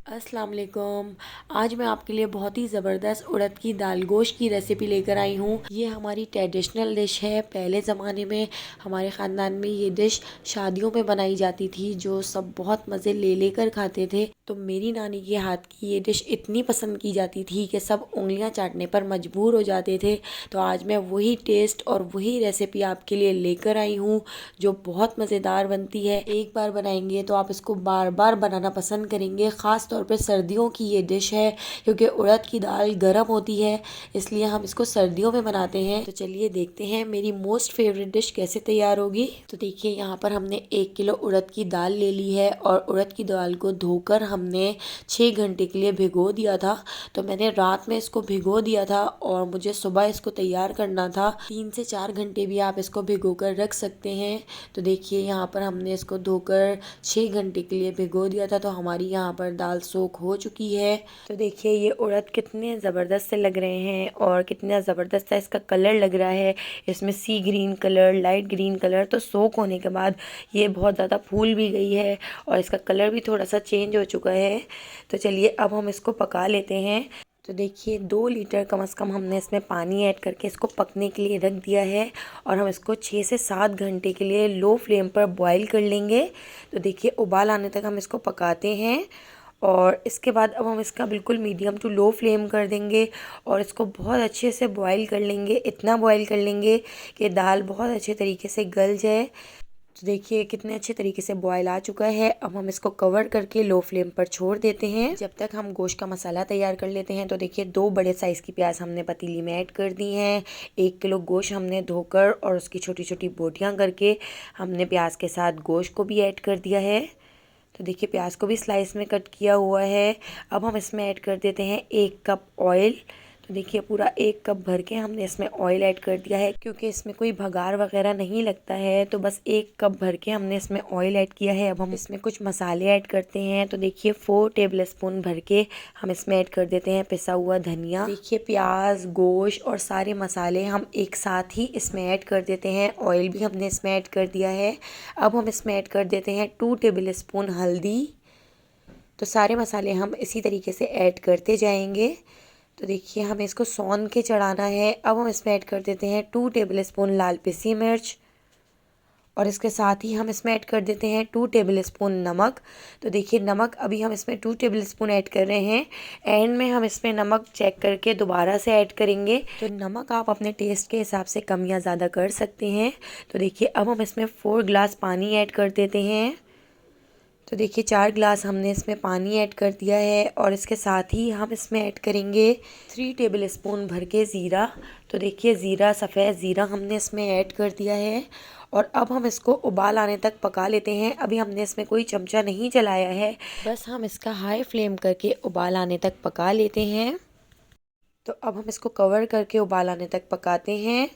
अस्सलाम वालेकुम। आज मैं आपके लिए बहुत ही ज़बरदस्त उड़द की दाल गोश्त की रेसिपी लेकर आई हूँ। ये हमारी ट्रेडिशनल डिश है। पहले ज़माने में हमारे ख़ानदान में ये डिश शादियों में बनाई जाती थी, जो सब बहुत मज़े ले लेकर खाते थे। तो मेरी नानी के हाथ की ये डिश इतनी पसंद की जाती थी कि सब उंगलियां चाटने पर मजबूर हो जाते थे। तो आज मैं वही टेस्ट और वही रेसिपी आपके लिए लेकर आई हूँ, जो बहुत मज़ेदार बनती है। एक बार बनाएंगे तो आप इसको बार बार बनाना पसंद करेंगे। ख़ास तौर पे सर्दियों की ये डिश है, क्योंकि उड़द की दाल गर्म होती है, इसलिए हम इसको सर्दियों में बनाते हैं। तो चलिए देखते हैं मेरी मोस्ट फेवरेट डिश कैसे तैयार होगी। तो देखिए यहाँ पर हमने 1 किलो उड़द की दाल ले ली है और उड़द की दाल को धोकर हमने 6 घंटे के लिए भिगो दिया था। तो मैंने रात में इसको भिगो दिया था और मुझे सुबह इसको तैयार करना था। 3 से 4 घंटे भी आप इसको भिगो कर रख सकते हैं। तो देखिए यहाँ पर हमने इसको धोकर 6 घंटे के लिए भिगो दिया था, तो हमारी यहाँ पर दाल सोख हो चुकी है। तो देखिए ये उड़द कितने ज़बरदस्त से लग रहे हैं और कितना ज़बरदस्त सा इसका कलर लग रहा है। इसमें सी green colour, light green colour. तो सोख होने के बाद ये बहुत ज़्यादा फूल भी गई है और इसका कलर भी थोड़ा सा चेंज हो चुका है। तो चलिए अब हम इसको पका लेते हैं। तो देखिए 2 लीटर कम से कम हमने इसमें पानी ऐड करके इसको पकने के लिए रख दिया है और हम इसको 6 से 7 घंटे के लिए लो फ्लेम पर बॉईल कर लेंगे। तो देखिए उबाल आने तक हम इसको पकाते हैं और इसके बाद अब हम इसका बिल्कुल मीडियम टू लो फ्लेम कर देंगे और इसको बहुत अच्छे से बॉईल कर लेंगे। इतना बॉईल कर लेंगे कि दाल बहुत अच्छे तरीके से गल जाए। तो देखिए कितने अच्छे तरीके से बॉयल आ चुका है। अब हम इसको कवर करके लो फ्लेम पर छोड़ देते हैं जब तक हम गोश्त का मसाला तैयार कर लेते हैं। तो देखिए 2 बड़े साइज़ की प्याज हमने पतीली में ऐड कर दी हैं। 1 किलो गोश्त हमने धोकर और उसकी छोटी छोटी बोटियां करके हमने प्याज के साथ गोश्त को भी ऐड कर दिया है। तो देखिए प्याज को भी स्लाइस में कट किया हुआ है। अब हम इसमें ऐड कर देते हैं 1 कप ऑयल। तो देखिए पूरा 1 कप भर के हमने इसमें ऑयल ऐड कर दिया है, क्योंकि इसमें कोई भगार वगैरह नहीं लगता है। तो बस 1 कप भर के हमने इसमें ऑयल ऐड किया है। अब हम इसमें कुछ मसाले ऐड करते हैं। तो देखिए 4 टेबल स्पून भर के हम इसमें ऐड कर देते हैं पिसा हुआ धनिया। देखिए प्याज, गोश्त और सारे मसाले हम एक साथ ही इसमें ऐड कर देते हैं। ऑयल भी हमने इसमें ऐड कर दिया है। अब हम इसमें ऐड कर देते हैं 2 टेबल स्पून हल्दी। तो सारे मसाले हम इसी तरीके से ऐड करते जाएंगे। तो देखिए हमें इसको सौन के चढ़ाना है। अब हम इसमें ऐड कर देते हैं 2 टेबल स्पून लाल पिसी मिर्च और इसके साथ ही हम इसमें ऐड कर देते हैं 2 टेबल स्पून नमक। तो देखिए नमक अभी हम इसमें 2 टेबल स्पून ऐड कर रहे हैं। एंड में हम इसमें नमक चेक करके दोबारा से ऐड करेंगे। तो नमक आप अपने टेस्ट के हिसाब से कम या ज़्यादा कर सकते हैं। तो देखिए अब हम इसमें 4 गिलास पानी ऐड कर देते हैं। तो देखिए 4 गिलास हमने इसमें पानी ऐड कर दिया है और इसके साथ ही हम इसमें ऐड करेंगे 3 टेबल स्पून भर के ज़ीरा। तो देखिए ज़ीरा, सफ़ेद ज़ीरा हमने इसमें ऐड कर दिया है और अब हम इसको उबाल आने तक पका लेते हैं। अभी हमने इसमें कोई चमचा नहीं चलाया है, बस हम इसका हाई फ्लेम करके उबाल आने तक पका लेते हैं। तो अब हम इसको कवर करके उबाल आने तक पकाते हैं।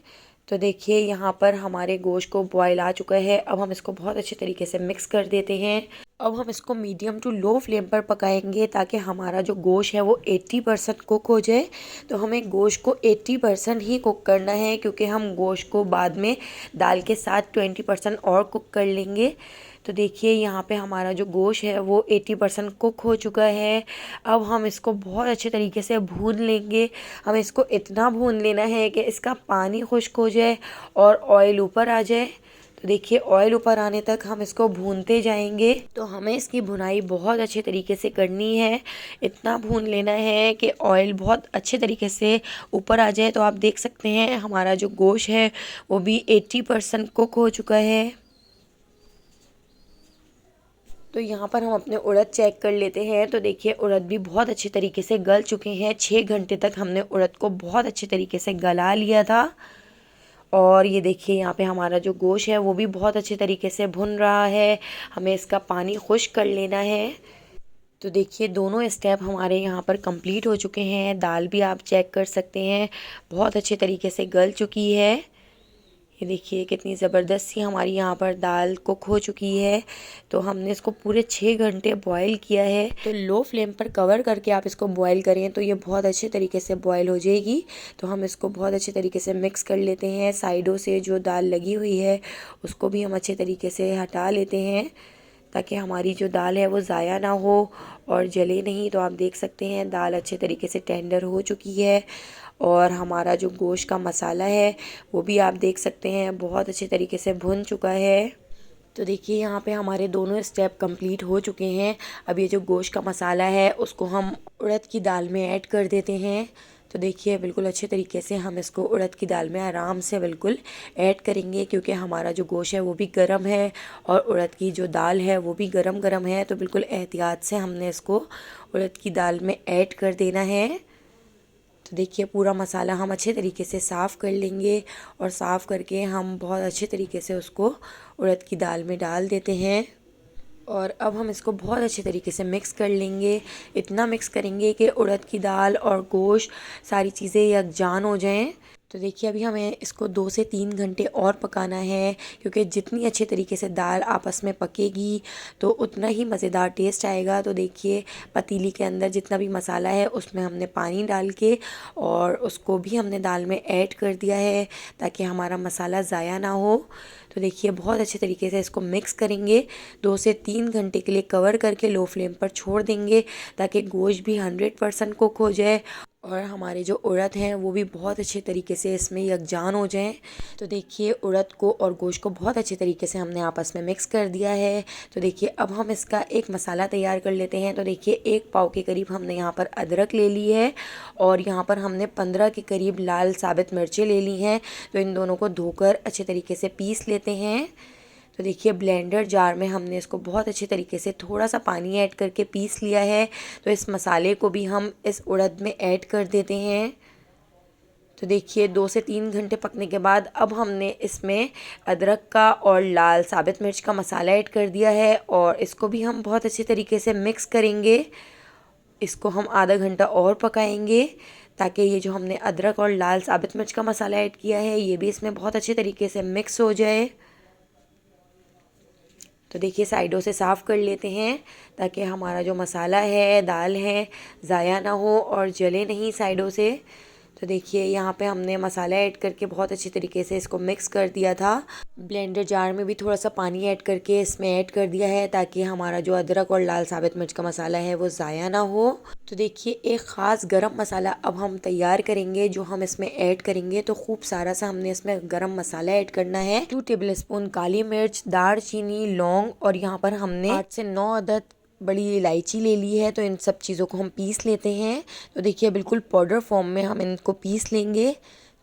तो देखिए यहाँ पर हमारे गोश्त को बॉयल आ चुका है। अब हम इसको बहुत अच्छे तरीके से मिक्स कर देते हैं। अब हम इसको मीडियम टू लो फ्लेम पर पकाएंगे ताकि हमारा जो गोश्त है वो 80% कुक हो जाए। तो हमें गोश्त को 80% ही कुक करना है, क्योंकि हम गोश्त को बाद में दाल के साथ 20% और कुक कर लेंगे। तो देखिए यहाँ पे हमारा जो गोश्त है वो 80% कुक हो चुका है। अब हम इसको बहुत अच्छे तरीके से भून लेंगे। हमें इसको इतना भून लेना है कि इसका पानी खुश्क हो जाए और ऑयल ऊपर आ जाए। तो देखिए ऑयल ऊपर आने तक हम इसको भूनते जाएंगे। तो हमें इसकी भुनाई बहुत अच्छे तरीके से करनी है। इतना भून लेना है कि ऑयल बहुत अच्छे तरीके से ऊपर आ जाए। तो आप देख सकते हैं हमारा जो गोश्त है वो भी 80% कुक हो चुका है। तो यहाँ पर हम अपने उड़द चेक कर लेते हैं। तो देखिए उड़द भी बहुत अच्छे तरीके से गल चुके हैं। 6 घंटे तक हमने उड़द को बहुत अच्छे तरीके से गला लिया था। और ये देखिए यहाँ पे हमारा जो गोश्त है वो भी बहुत अच्छे तरीके से भुन रहा है। हमें इसका पानी खुश्क कर लेना है। तो देखिए दोनों स्टेप हमारे यहाँ पर कंप्लीट हो चुके हैं। दाल भी आप चेक कर सकते हैं बहुत अच्छे तरीके से गल चुकी है। ये देखिए कितनी ज़बरदस्त सी हमारी यहाँ पर दाल कुक हो चुकी है। तो हमने इसको पूरे 6 घंटे बॉईल किया है। तो लो फ्लेम पर कवर करके आप इसको बॉईल करें तो ये बहुत अच्छे तरीके से बॉईल हो जाएगी। तो हम इसको बहुत अच्छे तरीके से मिक्स कर लेते हैं। साइडों से जो दाल लगी हुई है उसको भी हम अच्छे तरीके से हटा लेते हैं। ताकि हमारी जो दाल है वो ज़ाया ना हो और जले नहीं। तो आप देख सकते हैं दाल अच्छे तरीके से टेंडर हो चुकी है और हमारा जो गोश्त का मसाला है वो भी आप देख सकते हैं बहुत अच्छे तरीके से भुन चुका है। तो देखिए यहाँ पे हमारे दोनों स्टेप कंप्लीट हो चुके हैं। अब ये जो गोश्त का मसाला है उसको हम उड़द की दाल में ऐड कर देते हैं। तो देखिए बिल्कुल अच्छे तरीके से हम इसको उड़द की दाल में आराम से बिल्कुल ऐड करेंगे, क्योंकि हमारा जो गोश्त है वो भी गर्म है और उड़द की जो दाल है वो भी गरम गरम है। तो बिल्कुल एहतियात से हमने इसको उड़द की दाल में ऐड कर देना है। तो देखिए पूरा मसाला हम अच्छे तरीके से साफ़ कर लेंगे और साफ़ करके हम बहुत अच्छे तरीके से उसको उड़द की दाल में डाल देते हैं। और अब हम इसको बहुत अच्छे तरीके से मिक्स कर लेंगे। इतना मिक्स करेंगे कि उड़द की दाल और गोश्त सारी चीज़ें यकजान हो जाएं। तो देखिए अभी हमें इसको 2 से 3 घंटे और पकाना है, क्योंकि जितनी अच्छे तरीके से दाल आपस में पकेगी तो उतना ही मज़ेदार टेस्ट आएगा। तो देखिए पतीली के अंदर जितना भी मसाला है उसमें हमने पानी डाल के और उसको भी हमने दाल में ऐड कर दिया है ताकि हमारा मसाला ज़ाया ना हो। तो देखिए बहुत अच्छे तरीके से इसको मिक्स करेंगे। 2 से 3 घंटे के लिए कवर करके लो फ्लेम पर छोड़ देंगे ताकि गोश्त भी 100% कुक हो जाए और हमारे जो उड़द हैं वो भी बहुत अच्छे तरीके से इसमें यकजान हो जाएं। तो देखिए उड़द को और गोश्त को बहुत अच्छे तरीके से हमने आपस में मिक्स कर दिया है। तो देखिए अब हम इसका एक मसाला तैयार कर लेते हैं। तो देखिए 1 पाव के करीब हमने यहाँ पर अदरक ले ली है और यहाँ पर हमने 15 के करीब लाल साबित मिर्चें ले ली हैं। तो इन दोनों को धोकर अच्छे तरीके से पीस लेते हैं। तो देखिए ब्लेंडर जार में हमने इसको बहुत अच्छे तरीके से थोड़ा सा पानी ऐड करके पीस लिया है। तो इस मसाले को भी हम इस उड़द में ऐड कर देते हैं। तो देखिए 2 से 3 घंटे पकने के बाद अब हमने इसमें अदरक का और लाल साबित मिर्च का मसाला ऐड कर दिया है और इसको भी हम बहुत अच्छे तरीके से मिक्स करेंगे। इसको हम आधा घंटा और पकाएंगे ताकि ये जो हमने अदरक और लाल साबित मिर्च का मसाला ऐड किया है ये भी इसमें बहुत अच्छे तरीके से मिक्स हो जाए। तो देखिए साइडों से साफ़ कर लेते हैं ताकि हमारा जो मसाला है दाल है ज़ाया ना हो और जले नहीं साइडों से। तो देखिए यहाँ पे हमने मसाला ऐड करके बहुत अच्छी तरीके से इसको मिक्स कर दिया था। ब्लेंडर जार में भी थोड़ा सा पानी ऐड करके इसमें ऐड कर दिया है ताकि हमारा जो अदरक और लाल साबित मिर्च का मसाला है वो ज़ाया ना हो। तो देखिए एक ख़ास गरम मसाला अब हम तैयार करेंगे जो हम इसमें ऐड करेंगे। तो खूब सारा सा हमने इसमें गरम मसाला ऐड करना है। 2 टेबल स्पून काली मिर्च, दालचीनी, लौंग और यहाँ पर हमने 8 से 9 अदद बड़ी इलायची ले ली है। तो इन सब चीज़ों को हम पीस लेते हैं। तो देखिए बिल्कुल पाउडर फॉर्म में हम इनको पीस लेंगे।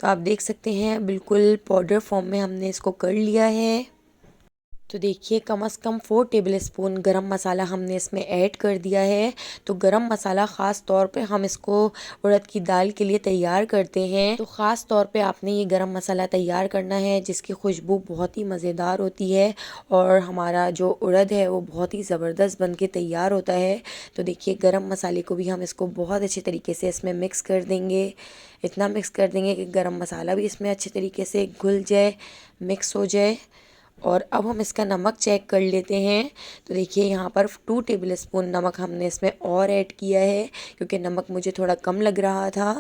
तो आप देख सकते हैं बिल्कुल पाउडर फॉर्म में हमने इसको कर लिया है। तो देखिए कम से कम 4 टेबल स्पून गरम मसाला हमने इसमें ऐड कर दिया है। तो गरम मसाला ख़ास तौर पे हम इसको उड़द की दाल के लिए तैयार करते हैं। तो ख़ास तौर पे आपने ये गरम मसाला तैयार करना है जिसकी खुशबू बहुत ही मज़ेदार होती है और हमारा जो उड़द है वो बहुत ही ज़बरदस्त बन के तैयार होता है। तो देखिए गरम मसाले को भी हम इसको बहुत अच्छे तरीके से इसमें मिक्स कर देंगे। इतना मिक्स कर देंगे कि गरम मसाला भी इसमें अच्छे तरीके से घुल जाए, मिक्स हो जाए। और अब हम इसका नमक चेक कर लेते हैं। तो देखिए यहाँ पर 2 टेबल स्पून नमक हमने इसमें और ऐड किया है क्योंकि नमक मुझे थोड़ा कम लग रहा था।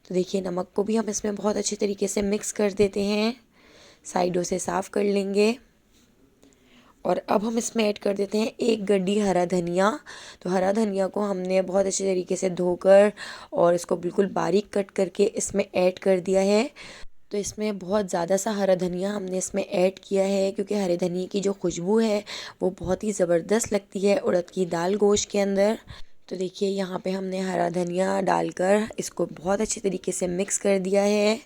तो देखिए नमक को भी हम इसमें बहुत अच्छे तरीके से मिक्स कर देते हैं, साइडों से साफ़ कर लेंगे। और अब हम इसमें ऐड कर देते हैं 1 गड्डी हरा धनिया। तो हरा धनिया को हमने बहुत अच्छे तरीके से धोकर और इसको बिल्कुल बारीक कट करके इसमें ऐड कर दिया है। तो इसमें बहुत ज़्यादा सा हरा धनिया हमने इसमें ऐड किया है क्योंकि हरे धनिया की जो खुशबू है वो बहुत ही ज़बरदस्त लगती है उड़द की दाल गोश्त के अंदर। तो देखिए यहाँ पे हमने हरा धनिया डालकर इसको बहुत अच्छे तरीके से मिक्स कर दिया है।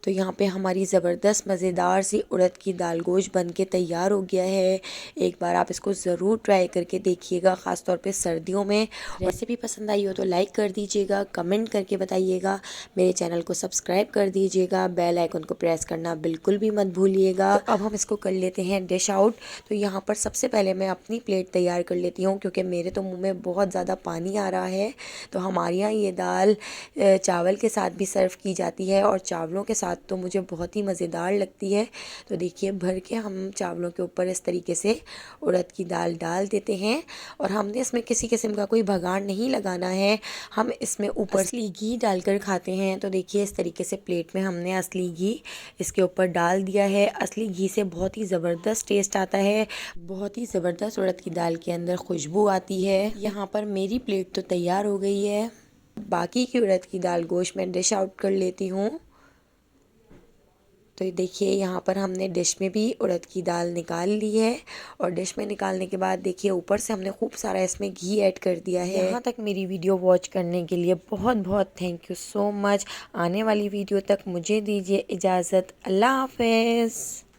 तो यहाँ पे हमारी ज़बरदस्त मज़ेदार सी उड़द की दाल गोश्त बन के तैयार हो गया है। एक बार आप इसको ज़रूर ट्राई करके देखिएगा, ख़ास तौर पे सर्दियों में। रेसिपी पसंद आई हो तो लाइक कर दीजिएगा, कमेंट करके बताइएगा, मेरे चैनल को सब्सक्राइब कर दीजिएगा, बेल आइकन को प्रेस करना बिल्कुल भी मत भूलिएगा। तो अब हम इसको कर लेते हैं डिश आउट। तो यहाँ पर सबसे पहले मैं अपनी प्लेट तैयार कर लेती हूँ क्योंकि मेरे तो मुँह में बहुत ज़्यादा पानी आ रहा है। तो हमारे यहाँ ये दाल चावल के साथ भी सर्व की जाती है और चावलों के साथ साथ तो मुझे बहुत ही मज़ेदार लगती है। तो देखिए भर के हम चावलों के ऊपर इस तरीके से उड़द की दाल डाल देते हैं और हमने इसमें किसी किस्म का कोई बघार नहीं लगाना है। हम इसमें ऊपर असली घी डालकर खाते हैं। तो देखिए इस तरीके से प्लेट में हमने असली घी इसके ऊपर डाल दिया है। असली घी से बहुत ही ज़बरदस्त टेस्ट आता है, बहुत ही ज़बरदस्त उड़द की दाल के अंदर खुशबू आती है। यहाँ पर मेरी प्लेट तो तैयार हो गई है। बाकी की उड़द की दाल गोश्त में डिश आउट कर लेती हूँ। तो देखिए यहाँ पर हमने डिश में भी उड़द की दाल निकाल ली है और डिश में निकालने के बाद देखिए ऊपर से हमने खूब सारा इसमें घी ऐड कर दिया है। यहाँ तक मेरी वीडियो वॉच करने के लिए बहुत बहुत थैंक यू सो मच। आने वाली वीडियो तक मुझे दीजिए इजाज़त। अल्लाह हाफ़िज़।